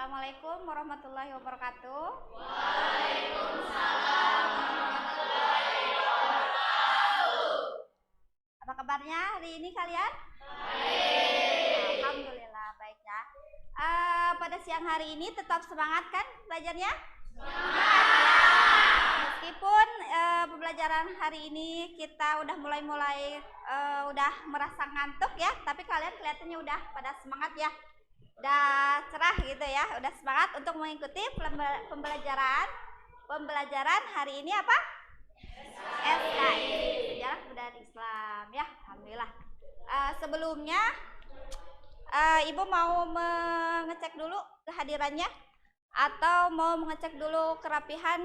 Assalamualaikum warahmatullahi wabarakatuh. Waalaikumsalam warahmatullahi wabarakatuh. Apa kabarnya hari ini kalian? Baik. Alhamdulillah baik ya. Pada siang hari ini tetap semangat kan belajarnya? Semangat. Meskipun pembelajaran hari ini kita udah mulai udah merasa ngantuk ya, tapi kalian kelihatannya udah pada semangat ya. Udah cerah gitu ya, udah semangat untuk mengikuti pembelajaran hari ini apa? SKI, Sejarah Kebudayaan Islam ya, alhamdulillah. Sebelumnya Ibu mau mengecek dulu kehadirannya atau mau mengecek dulu kerapihan?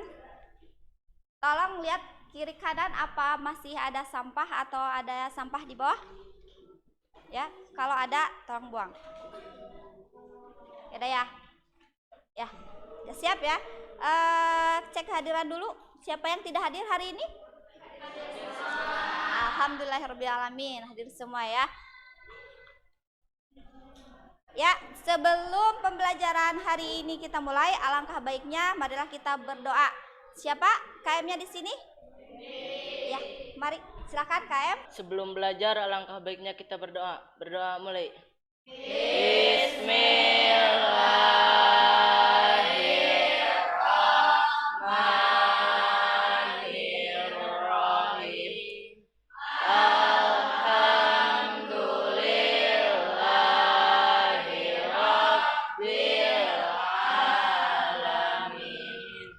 Tolong lihat kiri kanan apa masih ada sampah atau ada sampah di bawah? Ya, kalau ada tolong buang. Udah ya. Ya, udah siap ya. Cek kehadiran dulu. Siapa yang tidak hadir hari ini? Alhamdulillahirrahmanirrahim. Hadir semua ya. Ya, sebelum pembelajaran hari ini kita mulai, alangkah baiknya marilah kita berdoa. Siapa KM-nya di sini? Ya, mari silakan KM. Sebelum belajar alangkah baiknya kita berdoa. Berdoa mulai. Bismillahirrahmanirrahim. Alhamdulillahirabbil alamin.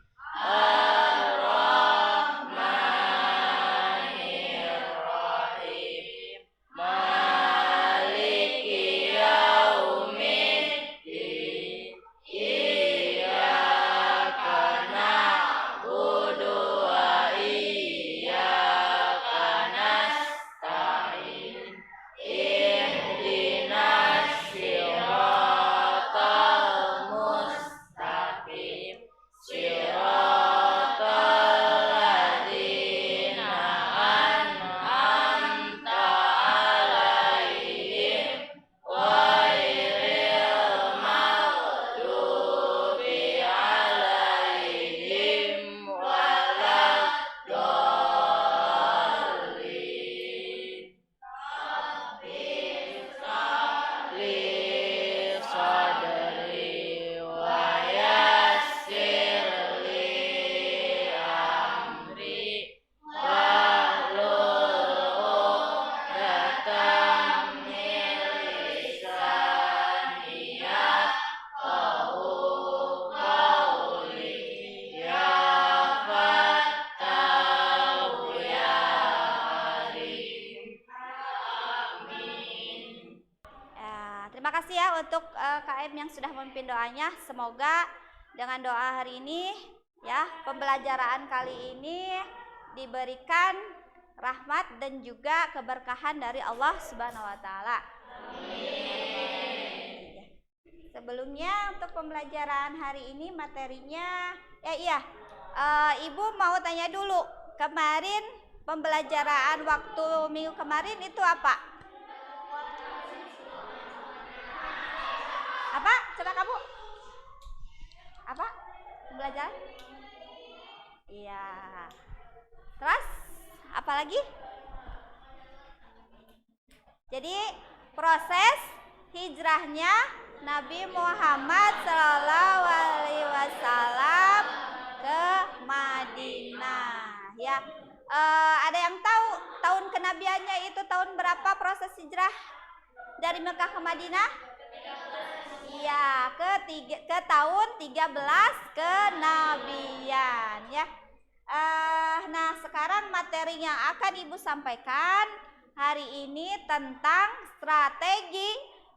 Ar-Rahmanirrahim. Maliki yaumiddin. Iyyaka na'budu wa iyyaka nasta'in. Ihdinas siratal mustaqim. Siratal ladzina an'amta 'alaihim ghairil maghdubi 'alaihim waladdallin. Li sadri wa yassir li amri wahlul 'uqdatam min lisani yafqahu qawli. Ya Fattahu ya Alim. Amin. Terima kasih ya untuk KM yang sudah memimpin doanya. Semoga dengan doa hari ini ya, pembelajaran kali ini diberikan rahmat dan juga keberkahan dari Allah Subhanahu wa taala. Amin. Sebelumnya untuk pembelajaran hari ini materinya Ibu mau tanya dulu. Kemarin pembelajaran waktu minggu kemarin itu apa? Apa? Coba kamu. Apa? Pembelajaran? Iya. Terus apa lagi? Jadi proses hijrahnya Nabi Muhammad SAW ke Madinah. Ya, ada yang tahu tahun kenabiannya itu tahun berapa proses hijrah dari Mekah ke Madinah? Iya, ke tahun 13 kenabian ya. Nah, sekarang materi yang akan Ibu sampaikan hari ini tentang strategi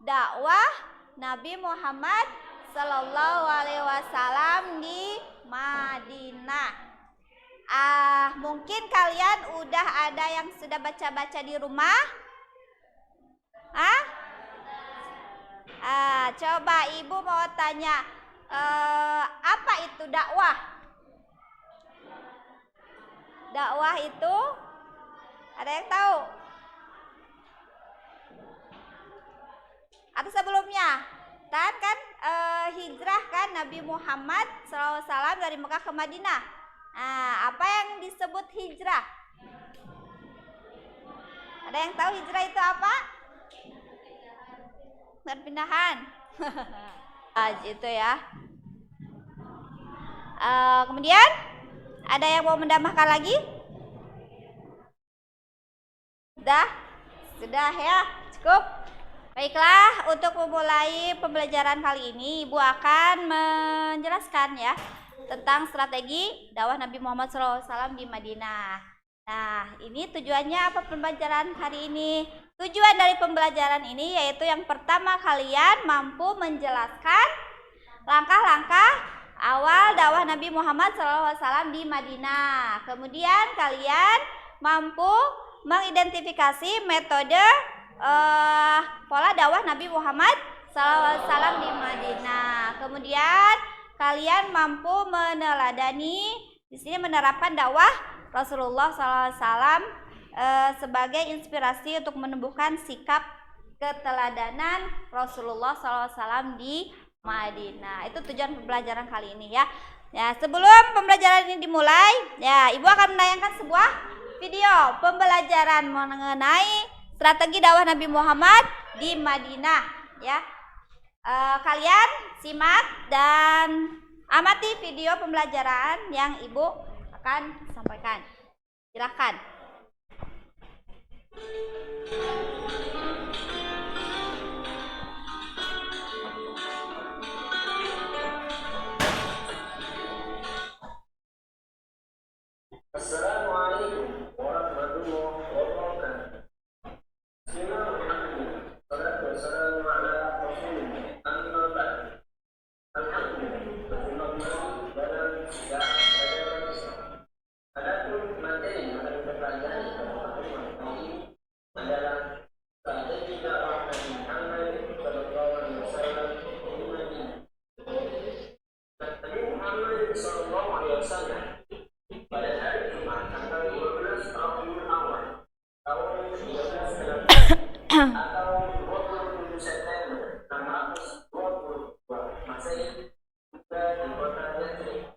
dakwah Nabi Muhammad Sallallahu Alaihi Wasallam di Madinah. Mungkin kalian udah ada yang sudah baca-baca di rumah? Coba Ibu mau tanya, apa itu dakwah? Dakwah itu ada yang tahu? Atau sebelumnya? Kan hijrah kan? perjalanan Nabi Muhammad SAW dari Mekah ke Madinah. Nah, apa yang disebut hijrah? Ada yang tahu hijrah itu apa? Perpindahan. Itu ya. Kemudian ada yang mau menambahkan lagi? Sudah ya, cukup. Baiklah, untuk memulai pembelajaran kali ini, Ibu akan menjelaskan ya tentang strategi dakwah Nabi Muhammad SAW di Madinah. Nah, ini tujuannya apa pembelajaran hari ini? Tujuan dari pembelajaran ini yaitu yang pertama, kalian mampu menjelaskan langkah-langkah awal dakwah Nabi Muhammad SAW di Madinah. Kemudian kalian mampu mengidentifikasi metode pola dakwah Nabi Muhammad SAW di Madinah. Kemudian kalian mampu meneladani di sini menerapkan dakwah Rasulullah SAW sebagai inspirasi untuk menumbuhkan sikap keteladanan Rasulullah SAW di Madinah. Itu tujuan pembelajaran kali ini ya. Ya, sebelum pembelajaran ini dimulai, ya Ibu akan menayangkan sebuah video pembelajaran mengenai strategi dakwah Nabi Muhammad di Madinah ya. Kalian simak dan amati video pembelajaran yang Ibu akan sampaikan. Silakan. Assalamualaikum warahmatullahi wabarakatuh. Bismillahirrahmanirrahim. Salatu wassalamu ala Rasulillah. Amma ba'd. Alhamdulillah. Dalam segala ajaran Islam. Adapun materi yang akan kita pelajari pada pertemuan kali ini adalah strategi dakwah Nabi Muhammad sallallahu alaihi wasallam di Madinah. Nabi Muhammad sallallahu alaihi wasallam pada hari Jumat tanggal 12 Rabiul Awal tahun 1960 atau 27 September 622 Masehi tiba di kota Yathrib.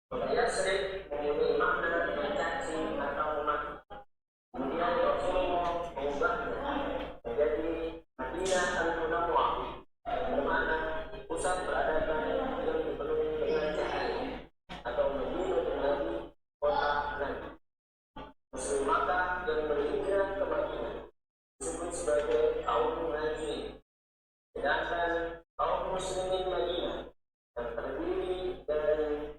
Kota Yathrib mempunyai makna mencaci atau mati. Kemudian Rasulullah mengubahnya menjadi Madinah Al-Munawwarah, bermakna pusat peradaban yang dipenuhi dengan cahaya atau Madinah Nabi, kota Nabi. Muslim Makkah yang berhijrah ke Madinah disebut sebagai kaum Muhajirin, sedangkan kaum Muslimin Madinah yang terdiri dari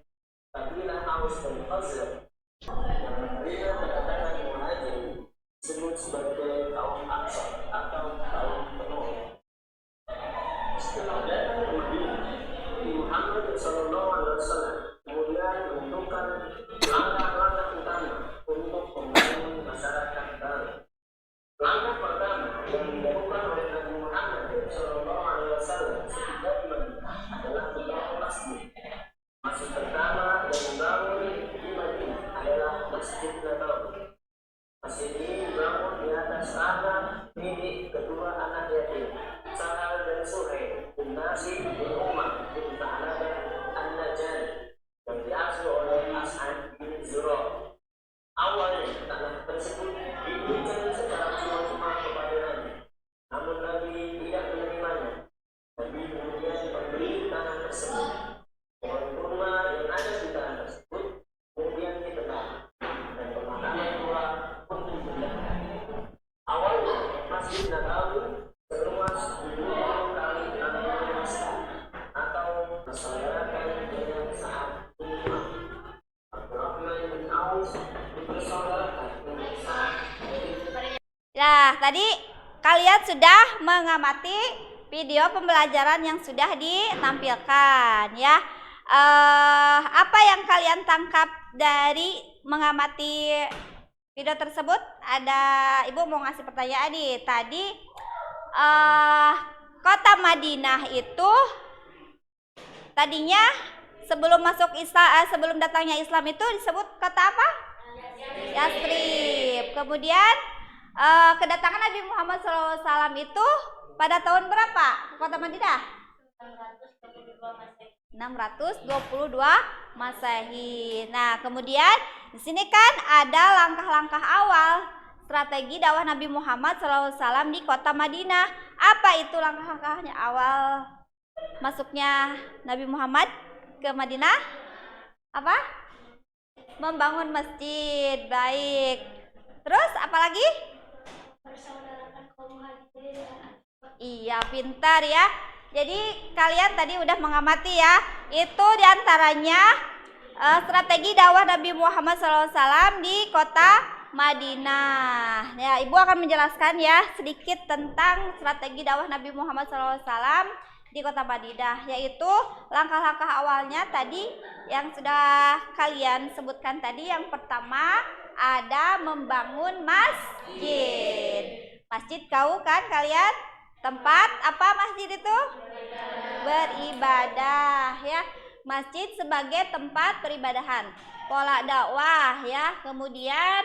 kabilah Aus dan Khazraj yang menerima kedatangan Muhajirin disebut sebagai kaum Ansar atau kaum penolong. Setelah datang ke Madinah, Nabi Muhammad SAW kemudian menentukan langkah-langkah utama untuk membangun masyarakat baru. Langkah pertama yang dilakukan oleh Nabi Muhammad SAW setelah di Madinah adalah membangun masjid. Masjid pertama yang dibangun di Madinah adalah Masjid Nabawi. Masjid ini dibangun di atas tanah milik kedua anak yatim, Sahal dan Suhail bin Nasib bin Umar bin Tha'labah An-Najari, yang diasuh oleh As'ad bin Zurrah. Awalnya tanah tersebut diberikan secara cuma-cuma kepada Nabi, namun Nabi tidak menerimanya. Nabi kemudian memberi tanah tersebut. Pohon kurma yang ada di tanah tersebut kemudian ditanam dan pemakaman pula pun dipindahkan. Awalnya Masjid Nabawi seluas 20 kali 60 hektar atau bersaudarakan dengan Sa'ad bin Mu'adz. Abdurrahman bin Auf bersaudarakan dengan Sa'ad bin. Nah, tadi kalian sudah mengamati video pembelajaran yang sudah ditampilkan ya. Apa yang kalian tangkap dari mengamati video tersebut? Ada Ibu mau ngasih pertanyaan nih. Tadi kota Madinah itu tadinya sebelum masuk Islam, sebelum datangnya Islam itu disebut kota apa? Yathrib. Kemudian kedatangan Nabi Muhammad SAW itu pada tahun berapa ke kota Madinah? 622 622 Masehi. Nah, kemudian di sini kan ada langkah-langkah awal strategi dakwah Nabi Muhammad SAW di kota Madinah. Apa itu langkah-langkahnya awal masuknya Nabi Muhammad ke Madinah? Apa? Membangun masjid. Baik. Terus apa lagi? Iya, pintar ya. Jadi kalian tadi udah mengamati ya. Itu diantaranya strategi dakwah Nabi Muhammad SAW di kota Madinah. Ya, Ibu akan menjelaskan ya sedikit tentang strategi dakwah Nabi Muhammad SAW di kota Madinah, yaitu langkah-langkah awalnya tadi yang sudah kalian sebutkan tadi. Yang pertama ada membangun masjid. Masjid tahu kan kalian? Tempat apa masjid itu? Beribadah ya. Masjid sebagai tempat peribadahan. Pola dakwah ya. Kemudian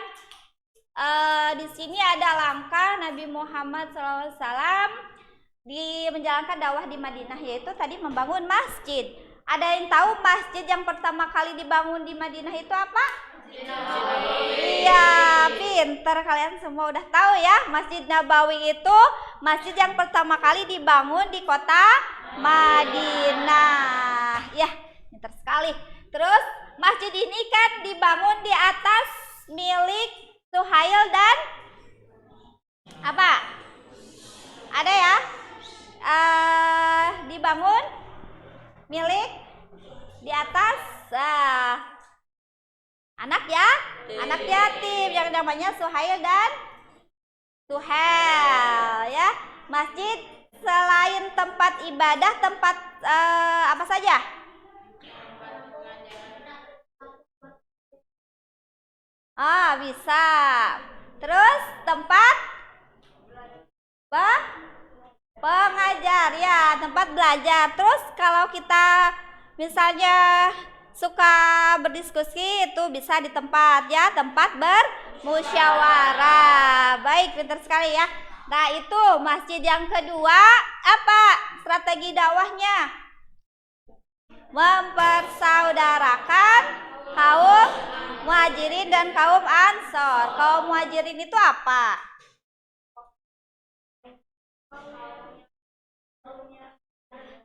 di sini ada langkah Nabi Muhammad SAW di menjalankan dakwah di Madinah, yaitu tadi membangun masjid. Ada yang tahu masjid yang pertama kali dibangun di Madinah itu apa? Iya, pinter kalian semua udah tahu ya. Masjid Nabawi itu masjid yang pertama kali dibangun di kota Madinah. Ya, pinter sekali. Terus masjid ini kan dibangun di atas milik Suhail dan apa? Ada ya? Dibangun milik di atas anak ya, anak yatim yang namanya Suhail dan Suhel ya. Masjid selain tempat ibadah, tempat apa saja? Bisa. Terus tempat pengajar ya, tempat belajar. Terus kalau kita misalnya suka berdiskusi, itu bisa di tempat ya, tempat bermusyawarah. Baik, pintar sekali ya. Nah, itu masjid yang kedua apa strategi dakwahnya? Mempersaudarakan kaum muhajirin dan kaum ansor. Kaum muhajirin itu apa?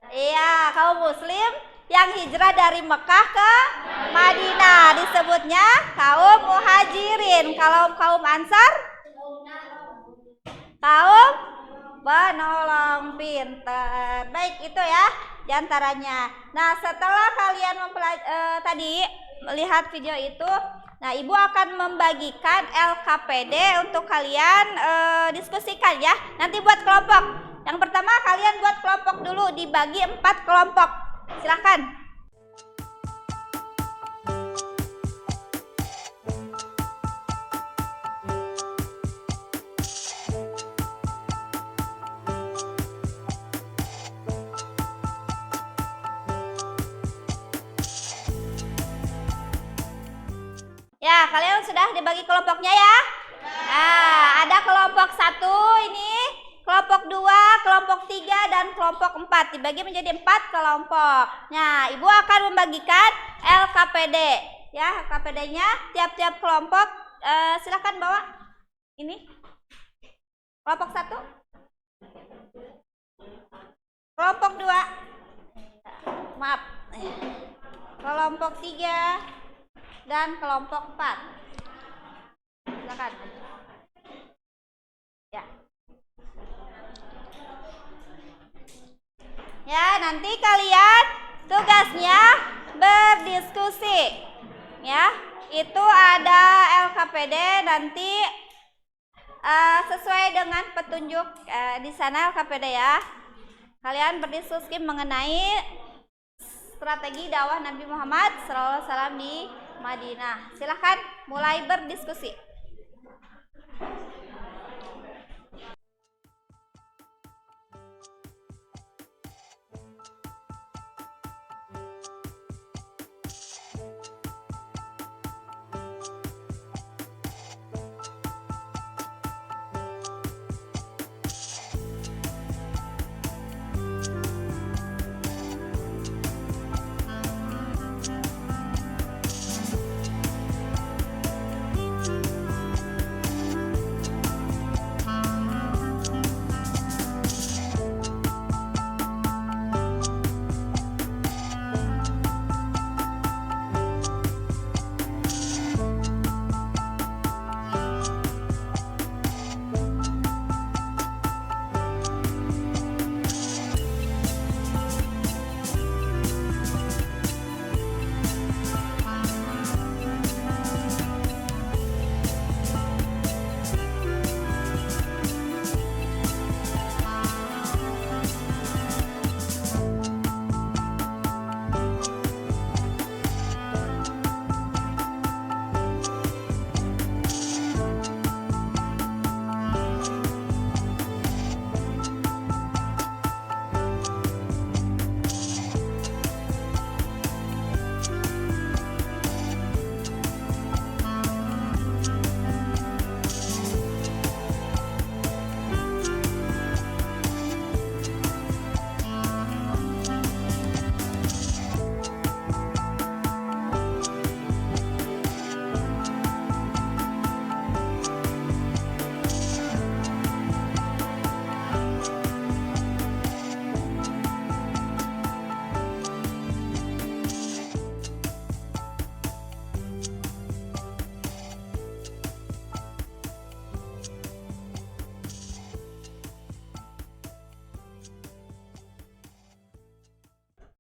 Iya, kaum muslim yang hijrah dari Mekah ke Madinah disebutnya kaum muhajirin. Kalau kaum ansar? Kaum penolong. Pinter. Baik, itu ya diantaranya. Nah, setelah kalian tadi melihat video itu, nah Ibu akan membagikan LKPD untuk kalian diskusikan ya. Nanti buat kelompok. Yang pertama kalian buat kelompok dulu, dibagi 4 kelompok. Silakan. Ya, kalian sudah dibagi kelompoknya ya? Nah, ada kelompok 1 ini, kelompok 2, kelompok 3, dan kelompok 4. Dibagi menjadi 4 kelompok. Nah, Ibu akan membagikan LKPD. Ya, LKPD-nya tiap-tiap kelompok silakan bawa. Ini. Kelompok 1. Kelompok 2. Maaf. Kelompok 3 dan kelompok 4. Silakan. Ya. Ya, nanti kalian tugasnya berdiskusi. Ya, itu ada LKPD nanti sesuai dengan petunjuk di sana LKPD ya. Kalian berdiskusi mengenai strategi dakwah Nabi Muhammad SAW di Madinah. Silahkan mulai berdiskusi.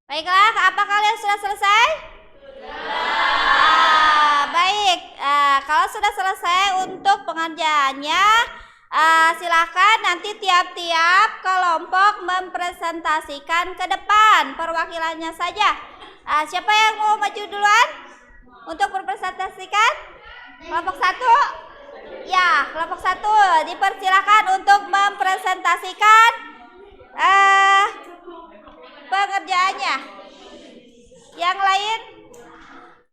Baiklah, apa kalian sudah selesai? Baik, kalau sudah selesai untuk pengerjaannya, silakan nanti tiap-tiap kelompok mempresentasikan ke depan perwakilannya saja. Siapa yang mau maju duluan untuk mempresentasikan? Kelompok 1? Ya, kelompok 1 dipersilakan untuk mempresentasikan pengerjaannya. Yang lain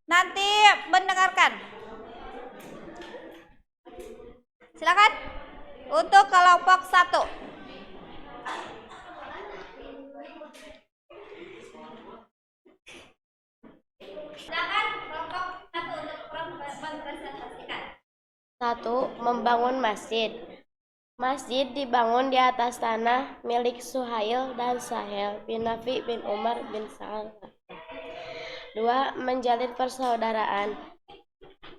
nanti mendengarkan. Silakan untuk kelompok 1. Silakan kelompok 1 untuk mempresentasikan. 1. Membangun masjid. Masjid dibangun di atas tanah milik Suhail dan Sahel bin Nafi bin Umar bin Sa'ad. 2. Menjalin persaudaraan.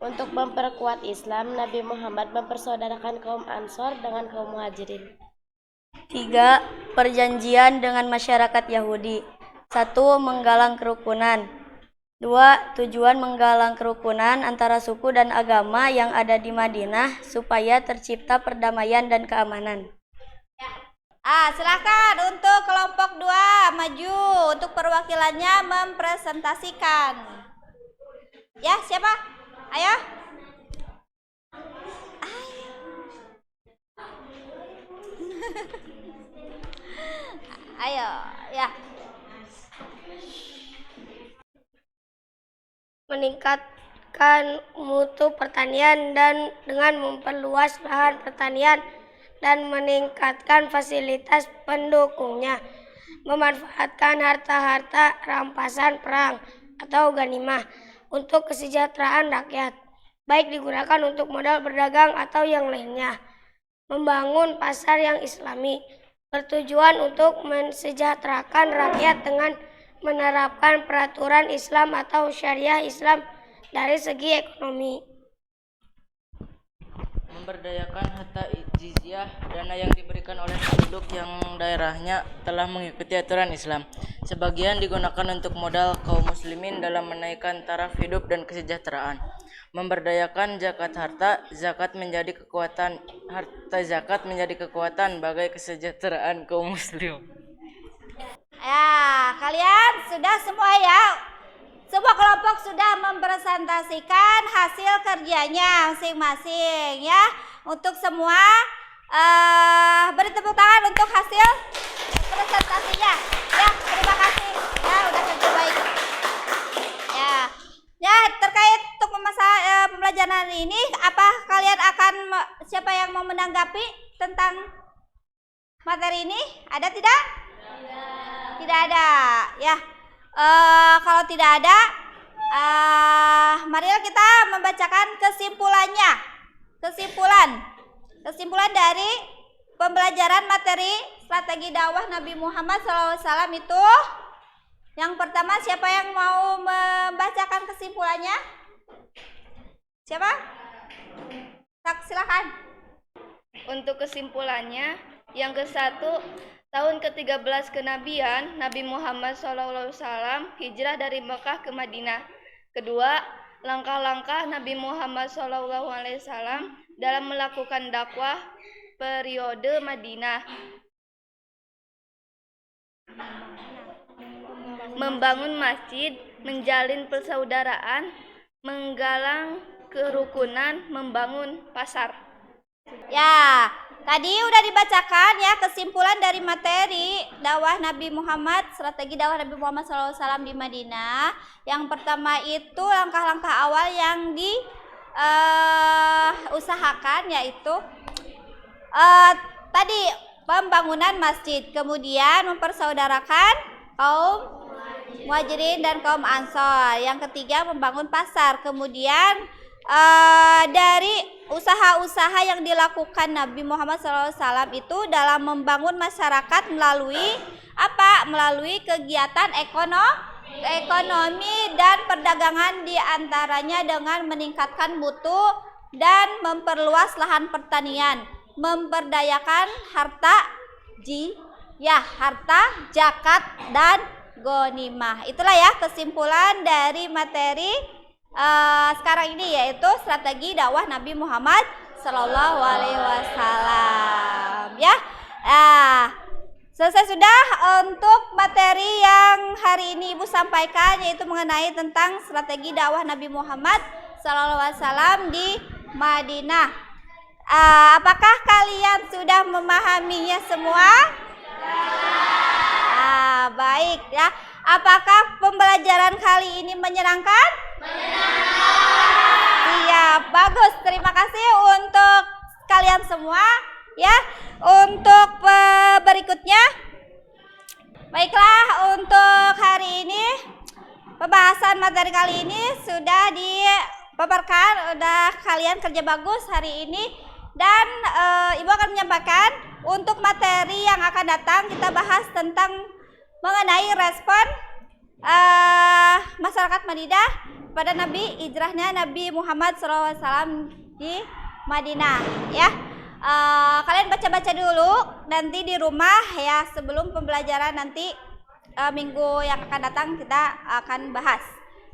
Untuk memperkuat Islam, Nabi Muhammad mempersaudarakan kaum Ansor dengan kaum Muhajirin. 3. Perjanjian dengan masyarakat Yahudi. 1. Menggalang kerukunan. 2. Tujuan menggalang kerukunan antara suku dan agama yang ada di Madinah supaya tercipta perdamaian dan keamanan. Silakan untuk kelompok 2 maju untuk perwakilannya mempresentasikan. Ya, siapa? Ayo. Ayo, ya. Meningkatkan mutu pertanian dan dengan memperluas lahan pertanian dan meningkatkan fasilitas pendukungnya, memanfaatkan harta-harta rampasan perang atau ganimah untuk kesejahteraan rakyat, baik digunakan untuk modal berdagang atau yang lainnya, membangun pasar yang islami, bertujuan untuk mensejahterakan rakyat dengan menerapkan peraturan Islam atau syariah Islam dari segi ekonomi. Memberdayakan harta jizyah, dana yang diberikan oleh penduduk yang daerahnya telah mengikuti aturan Islam. Sebagian digunakan untuk modal kaum muslimin dalam menaikkan taraf hidup dan kesejahteraan. Memberdayakan zakat harta, zakat menjadi kekuatan bagai kesejahteraan kaum muslim. Ya, kalian sudah semua ya? Semua kelompok sudah mempresentasikan hasil kerjanya masing-masing ya. Untuk semua beri tepuk tangan untuk hasil presentasinya. Ya, terima kasih. Ya, udah kerja baik. Ya, terkait untuk pembelajaran hari ini, apa kalian akan siapa yang mau menanggapi tentang materi ini? Ada tidak? Tidak ada, ya. Kalau tidak ada, marilah kita membacakan kesimpulannya. Kesimpulan dari pembelajaran materi strategi dakwah Nabi Muhammad SAW itu. Yang pertama, siapa yang mau membacakan kesimpulannya? Siapa? Silakan. Untuk kesimpulannya, yang ke-1, tahun ke-13 kenabian, Nabi Muhammad SAW hijrah dari Mekah ke Madinah. Kedua, langkah-langkah Nabi Muhammad SAW dalam melakukan dakwah periode Madinah. Membangun masjid, menjalin persaudaraan, menggalang kerukunan, membangun pasar. Ya, tadi udah dibacakan ya kesimpulan dari materi dakwah Nabi Muhammad, strategi dakwah Nabi Muhammad SAW di Madinah. Yang pertama itu langkah-langkah awal yang diusahakan yaitu tadi pembangunan masjid, kemudian mempersaudarakan kaum Muhajirin dan kaum Ansor. Yang ketiga membangun pasar, kemudian dari usaha-usaha yang dilakukan Nabi Muhammad SAW itu dalam membangun masyarakat melalui apa? Melalui kegiatan ekonomi dan perdagangan, diantaranya dengan meningkatkan mutu dan memperluas lahan pertanian, memberdayakan harta zakat dan ghanimah. Itulah ya kesimpulan dari materi sekarang ini, yaitu strategi dakwah Nabi Muhammad Sallallahu Alaihi Wasallam. Ya, selesai sudah untuk materi yang hari ini Ibu sampaikan, yaitu mengenai tentang strategi dakwah Nabi Muhammad Sallallahu Alaihi Wasallam di Madinah. Apakah kalian sudah memahaminya semua? Baik ya. Apakah pembelajaran kali ini menyenangkan? Iya, bagus. Terima kasih untuk kalian semua ya. Untuk berikutnya, baiklah, untuk hari ini pembahasan materi kali ini sudah dipaparkan, udah kalian kerja bagus hari ini, dan Ibu akan menyampaikan untuk materi yang akan datang. Kita bahas tentang mengenai respon masyarakat Madinah pada hijrahnya Nabi Muhammad SAW di Madinah ya. Kalian baca-baca dulu nanti di rumah ya, sebelum pembelajaran nanti minggu yang akan datang kita akan bahas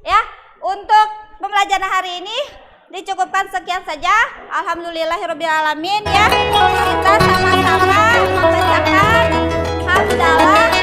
ya. Untuk pembelajaran hari ini dicukupkan sekian saja. Alhamdulillahirobbilalamin ya. Kita sama-sama membacakan hamdalah